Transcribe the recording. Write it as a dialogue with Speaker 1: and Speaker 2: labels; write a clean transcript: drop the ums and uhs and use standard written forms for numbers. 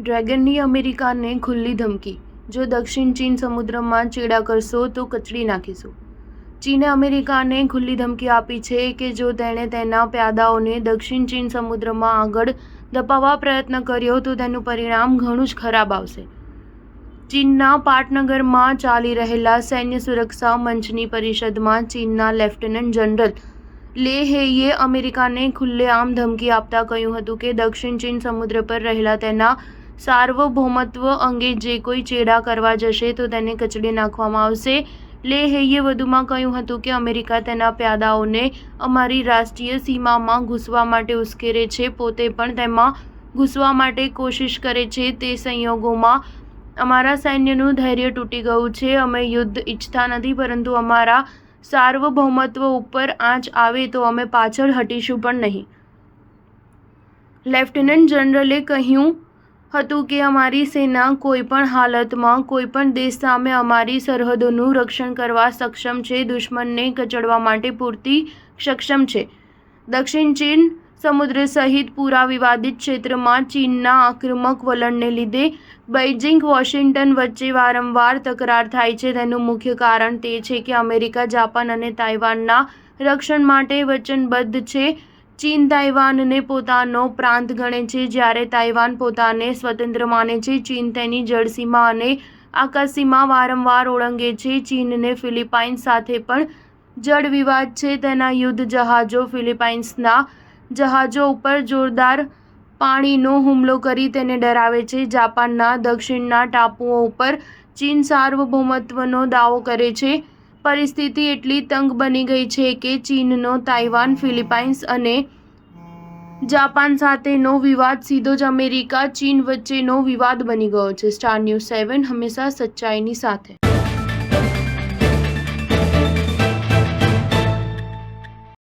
Speaker 1: ડ્રેગનની અમેરિકાને ખુલ્લી ધમકી, જો દક્ષિણ ચીન સમુદ્રમાં ચેડા કરશો તો કચડી નાખીશું। ચીને અમેરિકાને ખુલ્લી ધમકી આપી છે કે જો તેણે તેના પ્યાદાઓને દક્ષિણ ચીન સમુદ્રમાં આગળ ધપાવવા પ્રયત્ન કર્યો તો તેનું પરિણામ ઘણું જ ખરાબ આવશે। ચીનના પાટનગરમાં ચાલી રહેલા સૈન્ય સુરક્ષા મંચની પરિષદમાં ચીનના લેફ્ટનન્ટ જનરલ લે હેઈએ અમેરિકાને ખુલ્લેઆમ ધમકી આપતા કહ્યું હતું કે દક્ષિણ ચીન સમુદ્ર પર રહેલા તેના સાર્વભૌમત્વ અંગે જે કોઈ ચેડા કરવા જશે તો તેને કચડી નાખવામાં આવશે। લે હેઈએ વધુમાં કહ્યું હતું કે અમેરિકા તેના પ્યાદાઓને અમારી રાષ્ટ્રીય સીમામાં ઘૂસવા માટે ઉશ્કેરે છે, પોતે પણ તેમાં ઘૂસવા માટે કોશિશ કરે છે। તે સંયોગોમાં અમારા સૈન્યનું ધૈર્ય તૂટી ગયું છે। અમે યુદ્ધ ઈચ્છતા નથી, પરંતુ અમારા સાર્વભૌમત્વ ઉપર આંચ આવે તો અમે પાછળ હટીશું પણ નહીં। લેફ્ટનન્ટ જનરલે કહ્યું હતું કે અમારી સેના કોઈપણ હાલતમાં કોઈપણ દેશ સામે અમારી સરહદોનું રક્ષણ કરવા સક્ષમ છે, દુશ્મનને કચડવા માટે પૂરતી સક્ષમ છે। દક્ષિણ ચીન સમુદ્ર સહિત પૂરા વિવાદિત ક્ષેત્રમાં ચીનના આક્રમક વલણને લીધે બેઇજિંગ વોશિંગ્ટન વચ્ચે વારંવાર તકરાર થાય છે। તેનું મુખ્ય કારણ તે છે કે અમેરિકા જાપાન અને તાઇવાનના રક્ષણ માટે વચનબદ્ધ છે। ચીન તાઇવાનને પોતાનો પ્રાંત ગણે છે, જ્યારે તાઇવાન પોતાને સ્વતંત્ર માને છે। ચીન તેની જળસીમા અને આકાશસીમા વારંવાર ઓળંગે છે। ચીનને ફિલિપાઇન્સ સાથે પણ જળ વિવાદ છે। તેના યુદ્ધ જહાજો ફિલિપાઇન્સના જહાજો ઉપર જોરદાર પાણીનો હુમલો કરી તેને ડરાવે છે। જાપાનના દક્ષિણના ટાપુઓ ઉપર ચીન સાર્વભૌમત્વનો દાવો કરે છે। પરિસ્થિતિ એટલી તંગ બની ગઈ છે કે ચીનનો તાઇવાન, ફિલિપાઇન્સ અને જાપાન સાથેનો વિવાદ સીધો જ અમેરિકા-ચીન વચ્ચેનો વિવાદ બની ગયો છે। સ્ટાર ન્યૂઝ 7 હંમેશા સચ્ચાઈની સાથે।